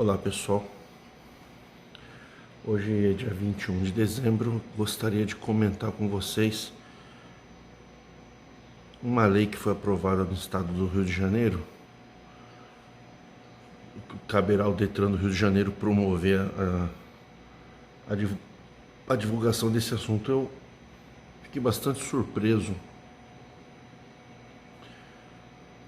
Olá pessoal, hoje é dia 21 de dezembro, gostaria de comentar com vocês uma lei que foi aprovada no estado do Rio de Janeiro. Caberá ao Detran do Rio de Janeiro promover a divulgação desse assunto. Eu fiquei bastante surpreso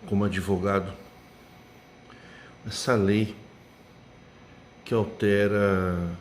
como advogado. Essa lei que altera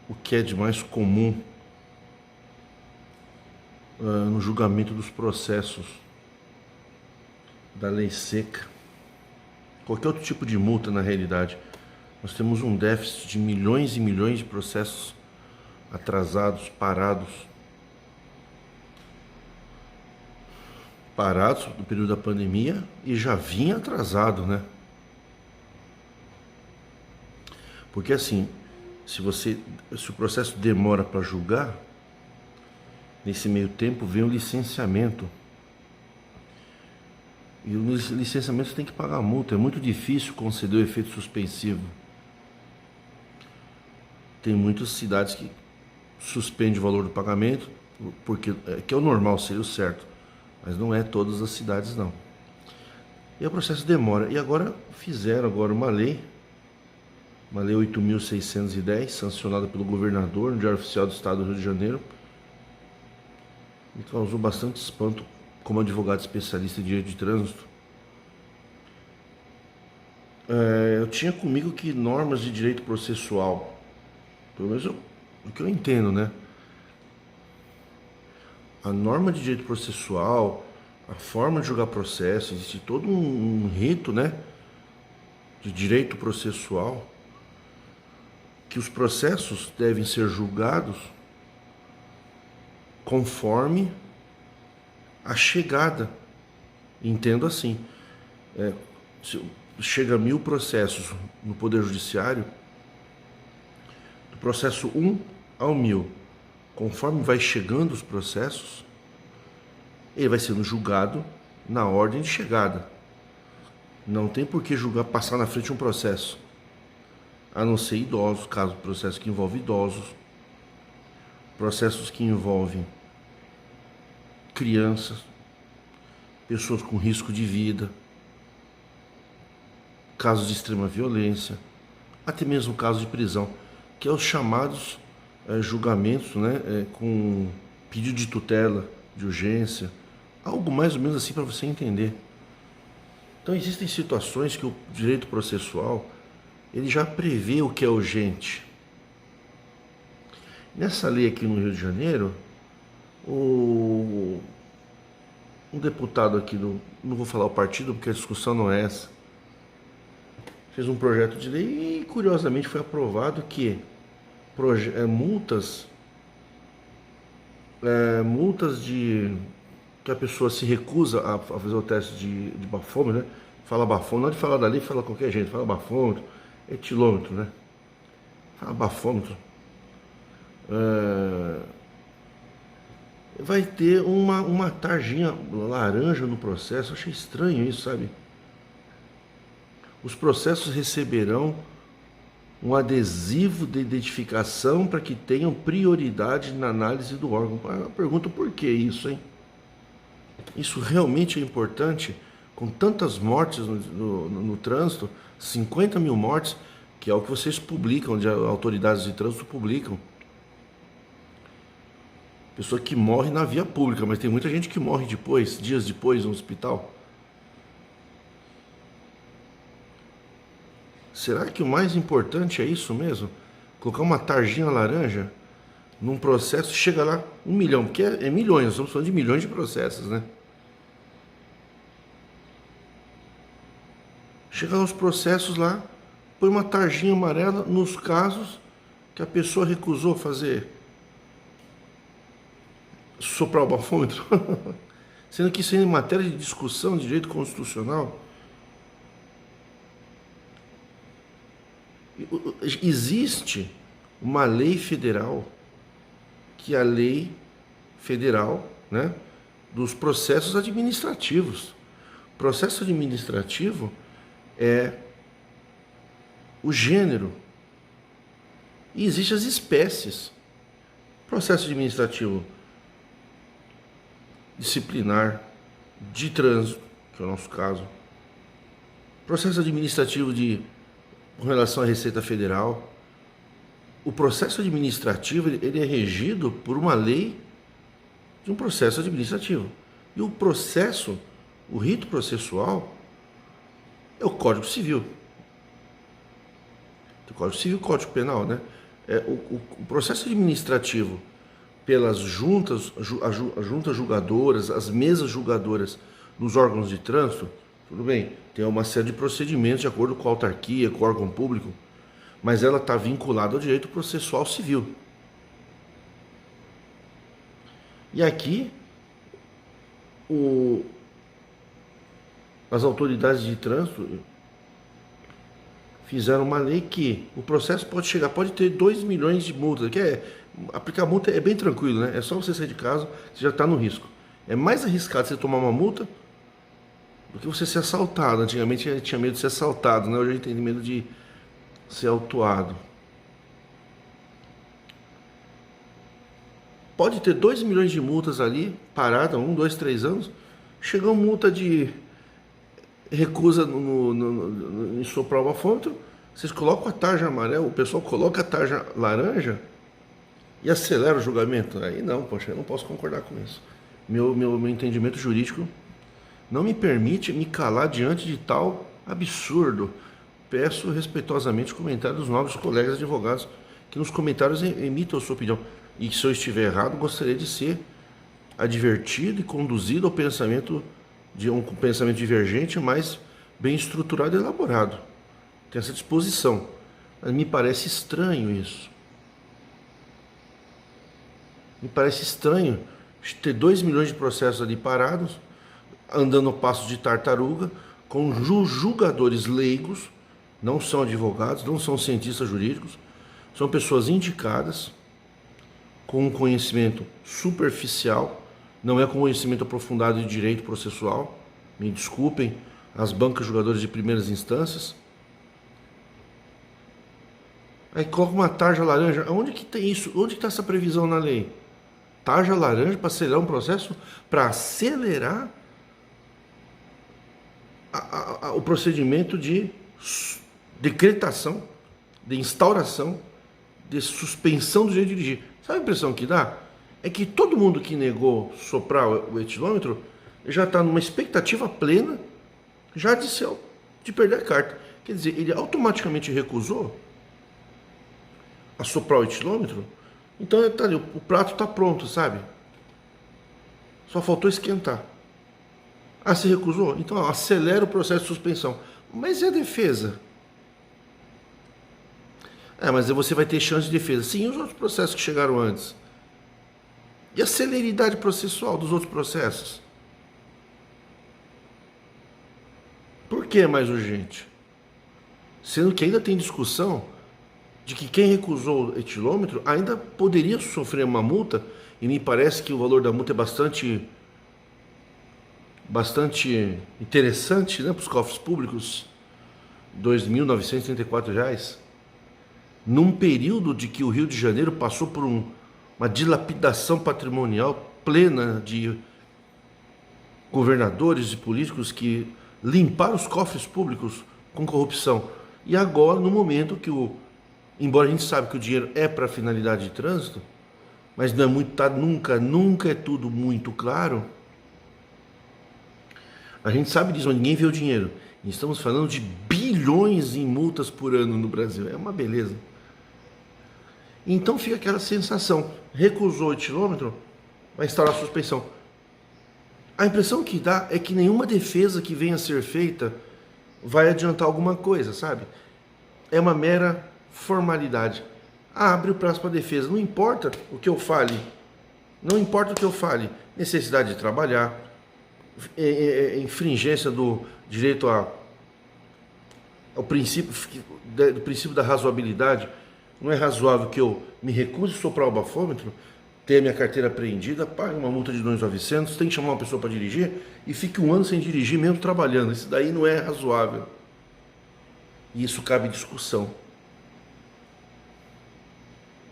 o que é de mais comum no julgamento dos processos da lei seca, qualquer outro tipo de multa. Na realidade, nós temos um déficit de milhões e milhões de processos atrasados, parados no período da pandemia, e já vinha atrasado, né? Porque assim, se o processo demora para julgar, nesse meio tempo vem o licenciamento. E o licenciamento você tem que pagar a multa. É muito difícil conceder o efeito suspensivo. Tem muitas cidades que suspendem o valor do pagamento, porque que é o normal, seria o certo. Mas não é todas as cidades, não. E o processo demora. E agora fizeram uma lei 8.610, sancionada pelo governador no Diário Oficial do Estado do Rio de Janeiro. Me causou bastante espanto como advogado especialista em direito de trânsito. Eu tinha comigo que normas de direito processual, pelo menos o que eu entendo, né? A norma de direito processual, a forma de julgar processo, existe todo um rito, né, de direito processual, que os processos devem ser julgados conforme a chegada. Entendo assim, se chega 1000 processos no Poder Judiciário, do processo 1 ao 1000, conforme vai chegando os processos, ele vai sendo julgado na ordem de chegada. Não tem por que julgar, passar na frente um processo, a não ser idosos, caso processo que envolve idosos, processos que envolvem crianças, pessoas com risco de vida, casos de extrema violência, até mesmo casos de prisão, que é os chamados julgamentos, né, com pedido de tutela, de urgência, algo mais ou menos assim para você entender. Então existem situações que o direito processual ele já prevê o que é urgente. Nessa lei aqui no Rio de Janeiro, um deputado aqui não vou falar o partido porque a discussão não é essa, fez um projeto de lei e curiosamente foi aprovado que multas de que a pessoa se recusa a fazer o teste de bafômetro, né? Fala bafômetro, não é de falar dali, fala qualquer jeito, fala bafômetro, etilômetro, né? Fala bafômetro. Vai ter uma tarjinha laranja no processo. Eu achei estranho isso, sabe? Os processos receberão um adesivo de identificação para que tenham prioridade na análise do órgão. Eu pergunto por que isso, hein? Isso realmente é importante? Com tantas mortes no trânsito, 50 mil mortes, que é o que vocês publicam, onde as autoridades de trânsito publicam. Pessoa que morre na via pública, mas tem muita gente que morre depois, dias depois, no hospital. Será que o mais importante é isso mesmo? Colocar uma tarjinha laranja num processo, chega lá 1 milhão, porque é milhões, nós estamos falando de milhões de processos, né? Chega aos processos lá, põe uma tarjinha amarela nos casos que a pessoa recusou fazer soprar o bafômetro. Sendo que isso é matéria de discussão de direito constitucional. Existe uma lei federal, que é a lei federal, né, dos processos administrativos. Processo administrativo é o gênero e existem as espécies. Processo administrativo disciplinar de trânsito, que é o nosso caso. Processo administrativo com relação à Receita Federal. O processo administrativo ele é regido por uma lei de um processo administrativo. E o rito processual é o Código Civil. O Código Civil e o Código Penal, né? O processo administrativo pelas juntas julgadoras, as mesas julgadoras nos órgãos de trânsito, tudo bem, tem uma série de procedimentos de acordo com a autarquia, com o órgão público, mas ela está vinculada ao direito processual civil. E aqui, as autoridades de trânsito fizeram uma lei que o processo pode ter 2 milhões de multas, aplicar multa é bem tranquilo, né? É só você sair de casa, você já está no risco. É mais arriscado você tomar uma multa do que você ser assaltado. Antigamente eu tinha medo de ser assaltado, né? Hoje eu tenho medo de ser autuado. Pode ter 2 milhões de multas ali, parada, 1, 2, 3 anos. Chegou multa de recusa em soprar o bafômetro, vocês colocam a tarja amarela, o pessoal coloca a tarja laranja e acelera o julgamento. Aí não, poxa, eu não posso concordar com isso. Meu entendimento jurídico não me permite me calar diante de tal absurdo. Peço respeitosamente comentários dos nobres colegas advogados que nos comentários emitam a sua opinião. E se eu estiver errado, gostaria de ser advertido e conduzido ao pensamento de um pensamento divergente, mas bem estruturado e elaborado. Tem essa disposição. Mas me parece estranho isso. Me parece estranho ter 2 milhões de processos ali parados, andando a passos de tartaruga, com julgadores leigos, não são advogados, não são cientistas jurídicos, são pessoas indicadas, com um conhecimento superficial, não é conhecimento aprofundado de direito processual. Me desculpem as bancas julgadoras de primeiras instâncias. Aí coloca uma tarja laranja. Onde que tem isso? Onde está essa previsão na lei? Tarja laranja para acelerar um processo? Para acelerar o procedimento de decretação, de instauração, de suspensão do direito de dirigir. Sabe a impressão que dá? É que todo mundo que negou soprar o etilômetro já está numa expectativa plena já de perder a carta. Quer dizer, ele automaticamente recusou a soprar o etilômetro, então tá ali, o prato está pronto, sabe? Só faltou esquentar. Ah, se recusou? Então acelera o processo de suspensão. Mas e a defesa? Mas você vai ter chance de defesa. Sim, e os outros processos que chegaram antes? E a celeridade processual dos outros processos? Por que é mais urgente? Sendo que ainda tem discussão de que quem recusou o etilômetro ainda poderia sofrer uma multa, e me parece que o valor da multa é bastante interessante, né, para os cofres públicos, R$ 2.934, num período de que o Rio de Janeiro passou por uma dilapidação patrimonial plena de governadores e políticos que limparam os cofres públicos com corrupção. E agora, no momento que embora a gente sabe que o dinheiro é para finalidade de trânsito, mas não é muito, nunca é tudo muito claro. A gente sabe disso, mas ninguém vê o dinheiro. E estamos falando de bilhões em multas por ano no Brasil. É uma beleza. Então fica aquela sensação, recusou o etilômetro, vai instaurar a suspensão. A impressão que dá é que nenhuma defesa que venha a ser feita vai adiantar alguma coisa, sabe? É uma mera formalidade. Abre o prazo para defesa, não importa o que eu fale, necessidade de trabalhar, infringência do direito ao princípio da razoabilidade. Não é razoável que eu me recuse a soprar o bafômetro, ter a minha carteira apreendida, pague uma multa de 2.900, tem que chamar uma pessoa para dirigir e fique 1 ano sem dirigir mesmo trabalhando. Isso daí não é razoável. E isso cabe discussão.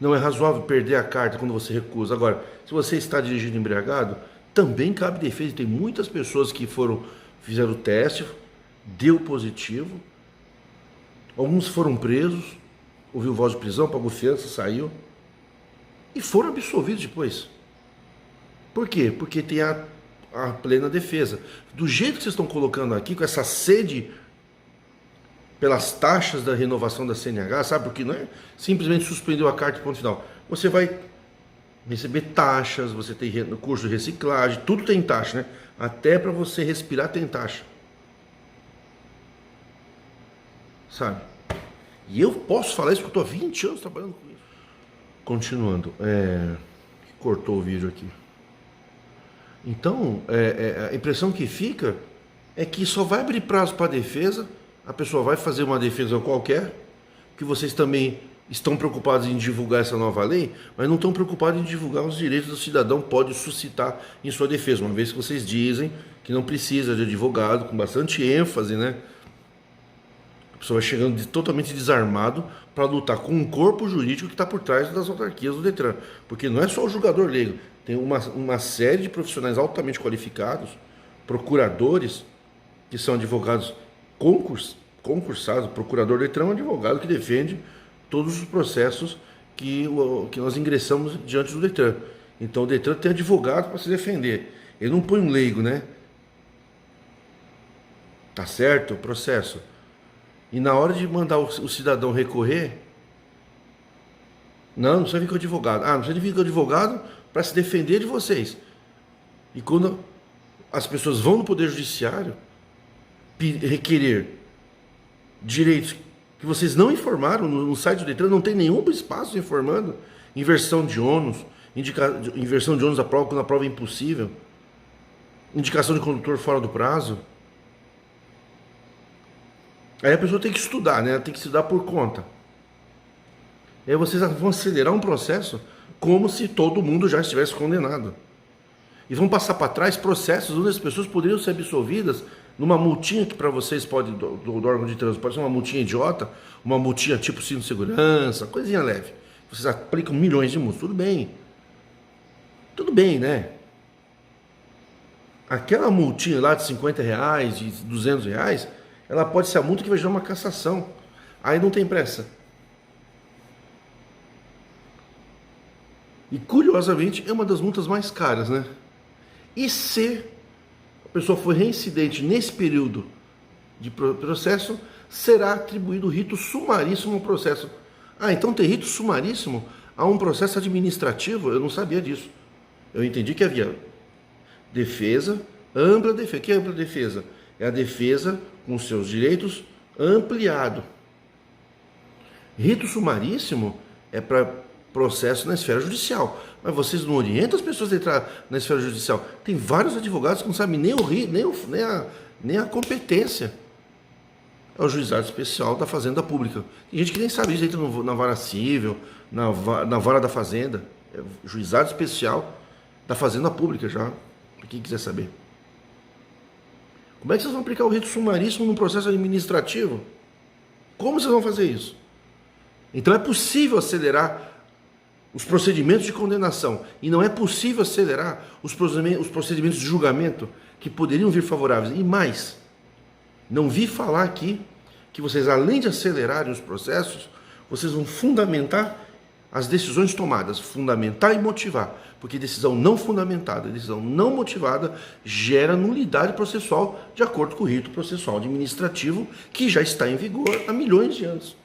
Não é razoável perder a carta quando você recusa. Agora, se você está dirigindo embriagado, também cabe defesa. Tem muitas pessoas que fizeram o teste, deu positivo. Alguns foram presos, ouviu voz de prisão, pagou fiança, saiu. E foram absolvidos depois. Por quê? Porque tem a plena defesa. Do jeito que vocês estão colocando aqui, com essa sede pelas taxas da renovação da CNH, sabe? Porque não é simplesmente suspendeu a carta e ponto final. Você vai receber taxas, você tem curso de reciclagem, tudo tem taxa, né? Até para você respirar tem taxa. Sabe? E eu posso falar isso porque eu estou há 20 anos trabalhando com isso. Continuando, cortou o vídeo aqui. Então, a impressão que fica é que só vai abrir prazo para a defesa, a pessoa vai fazer uma defesa qualquer, que vocês também estão preocupados em divulgar essa nova lei, mas não estão preocupados em divulgar os direitos do cidadão pode suscitar em sua defesa, uma vez que vocês dizem que não precisa de advogado, com bastante ênfase, né? A pessoa vai chegando totalmente desarmado para lutar com um corpo jurídico que está por trás das autarquias do Detran, porque não é só o julgador leigo, tem uma série de profissionais altamente qualificados, procuradores, que são advogados concursados. O procurador do Detran é um advogado que defende todos os processos que nós ingressamos diante do Detran. Então o Detran tem advogado para se defender. Ele não põe um leigo, né? Tá certo o processo. E na hora de mandar o cidadão recorrer, não precisa vir com o advogado. Não precisa vir com o advogado para se defender de vocês. E quando as pessoas vão no Poder Judiciário requerer direitos que vocês não informaram no site do Detran, não tem nenhum espaço informando, inversão de ônus, inversão de ônus da prova quando a prova é impossível, indicação de condutor fora do prazo. Aí a pessoa tem que estudar, né? Ela tem que estudar por conta. E aí vocês vão acelerar um processo como se todo mundo já estivesse condenado. E vão passar para trás processos onde as pessoas poderiam ser absolvidas numa multinha que para vocês pode, do órgão de trânsito, pode ser uma multinha idiota, uma multinha tipo cinto de segurança, coisinha leve. Vocês aplicam milhões de multas, tudo bem. Tudo bem, né? Aquela multinha lá de R$50, de R$200, ela pode ser a multa que vai gerar uma cassação. Aí não tem pressa. E curiosamente é uma das multas mais caras, né? E se a pessoa for reincidente nesse período de processo, será atribuído rito sumaríssimo ao processo. Então tem rito sumaríssimo a um processo administrativo? Eu não sabia disso. Eu entendi que havia defesa, ampla defesa. O que é ampla defesa? É a defesa com seus direitos ampliado. Rito sumaríssimo é para processo na esfera judicial. Mas vocês não orientam as pessoas a entrar na esfera judicial. Tem vários advogados que não sabem nem a competência. É o juizado especial da Fazenda Pública. Tem gente que nem sabe isso, entra na vara civil, na vara da Fazenda. É o juizado especial da Fazenda Pública já, para quem quiser saber. Como é que vocês vão aplicar o rito sumaríssimo num processo administrativo? Como vocês vão fazer isso? Então é possível acelerar os procedimentos de condenação e não é possível acelerar os procedimentos de julgamento que poderiam vir favoráveis. E mais, não vi falar aqui que vocês, além de acelerarem os processos, vocês vão fundamentar as decisões tomadas, fundamentar e motivar, porque decisão não fundamentada, decisão não motivada gera nulidade processual de acordo com o rito processual administrativo que já está em vigor há milhões de anos.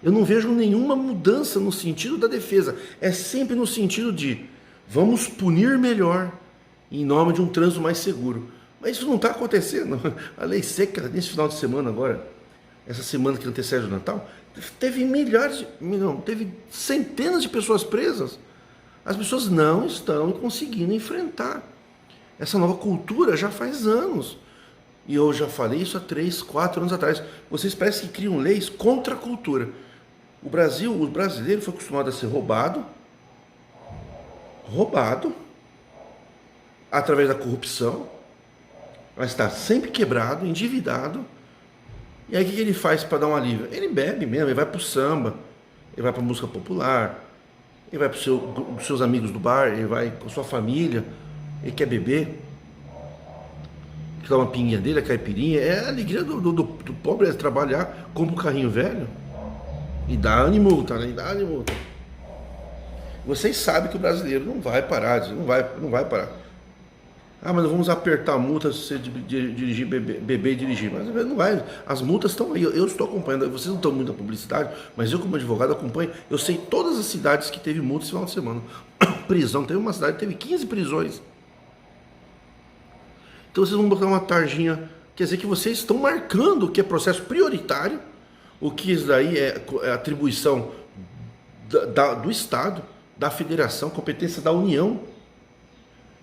Eu não vejo nenhuma mudança no sentido da defesa, é sempre no sentido de vamos punir melhor em nome de um trânsito mais seguro. Mas isso não está acontecendo. A lei seca nesse final de semana agora, essa semana que antecede o Natal, teve teve centenas de pessoas presas. As pessoas não estão conseguindo enfrentar essa nova cultura já faz anos. E eu já falei isso há 3, 4 anos atrás. Vocês parecem que criam leis contra a cultura. O brasileiro foi acostumado a ser roubado, através da corrupção, a estar sempre quebrado, endividado, E aí o que ele faz para dar um alívio? Ele bebe mesmo, ele vai pro samba, ele vai pra música popular, ele vai pros seus amigos do bar, ele vai com a sua família, ele quer beber, quer dar uma pinguinha dele, a caipirinha. É a alegria do pobre é trabalhar, compra um carrinho velho e dá ânimo, tá, né? E dá ânimo. Vocês sabem que o brasileiro não vai parar, não vai parar. Ah, mas vamos apertar a multa se você dirigir, beber e dirigir. Mas não vai. As multas estão aí. Eu estou acompanhando. Vocês não estão muito na publicidade, mas eu, como advogado, acompanho. Eu sei todas as cidades que teve multa esse final de semana. Prisão. Teve uma cidade que teve 15 prisões. Então vocês vão botar uma tarjinha. Quer dizer que vocês estão marcando o que é processo prioritário, o que isso daí é atribuição do Estado, da Federação, competência da União,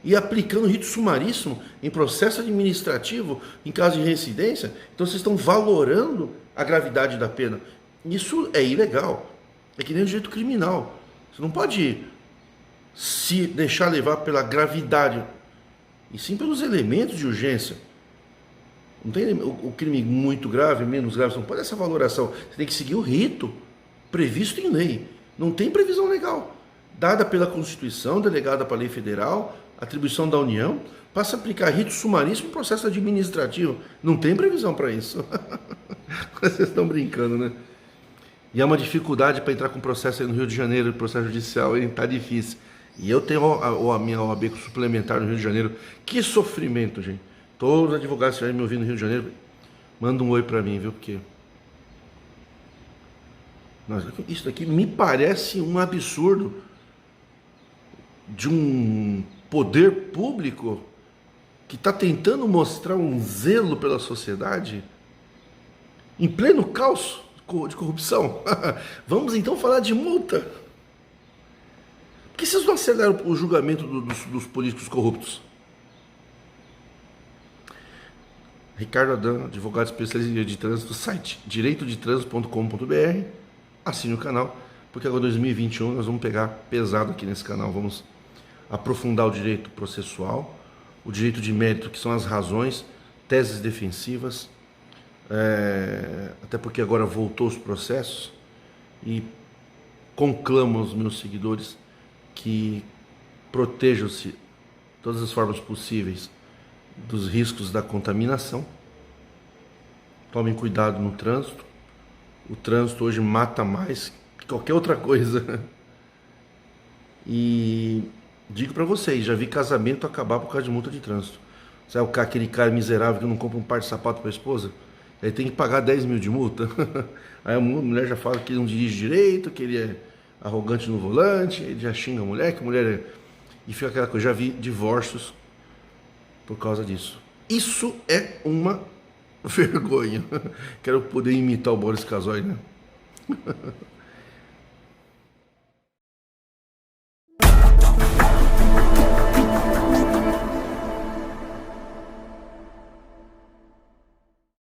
e aplicando rito sumaríssimo em processo administrativo em caso de reincidência. Então vocês estão valorando a gravidade da pena. Isso é ilegal. É que nem o direito criminal. Você não pode se deixar levar pela gravidade, e sim pelos elementos de urgência. Não tem o crime muito grave, menos grave, você não pode essa valoração. Você tem que seguir o rito previsto em lei. Não tem previsão legal dada pela Constituição, delegada para a lei federal, atribuição da União, para se aplicar rito sumaríssimo em processo administrativo. Não tem previsão para isso. Vocês estão brincando, né? E é uma dificuldade para entrar com processo aí no Rio de Janeiro, processo judicial, está difícil. E eu tenho a minha OAB suplementar no Rio de Janeiro. Que sofrimento, gente. Todos os advogados que estiverem me ouvindo no Rio de Janeiro, manda um oi para mim, viu? Porque isso daqui me parece um absurdo de um poder público que está tentando mostrar um zelo pela sociedade em pleno caos de corrupção. Vamos então falar de multa. Por que vocês não aceleraram o julgamento dos políticos corruptos? Ricardo Adan, advogado especialista de trânsito, do site direitodetrânsito.com.br. Assine o canal, porque agora em 2021 nós vamos pegar pesado aqui nesse canal. Vamos aprofundar o direito processual, o direito de mérito, que são as razões, teses defensivas, até porque agora voltou os processos, e conclamo aos meus seguidores que protejam-se todas as formas possíveis dos riscos da contaminação. Tomem cuidado no trânsito. O trânsito hoje mata mais que qualquer outra coisa. E digo para vocês, já vi casamento acabar por causa de multa de trânsito. Sabe aquele cara miserável que não compra um par de sapato para a esposa? Ele tem que pagar 10 mil de multa. Aí a mulher já fala que ele não dirige direito, que ele é arrogante no volante, ele já xinga a mulher, que a mulher é... E fica aquela coisa. Já vi divórcios por causa disso. Isso é uma vergonha. Quero poder imitar o Boris Casoy, né?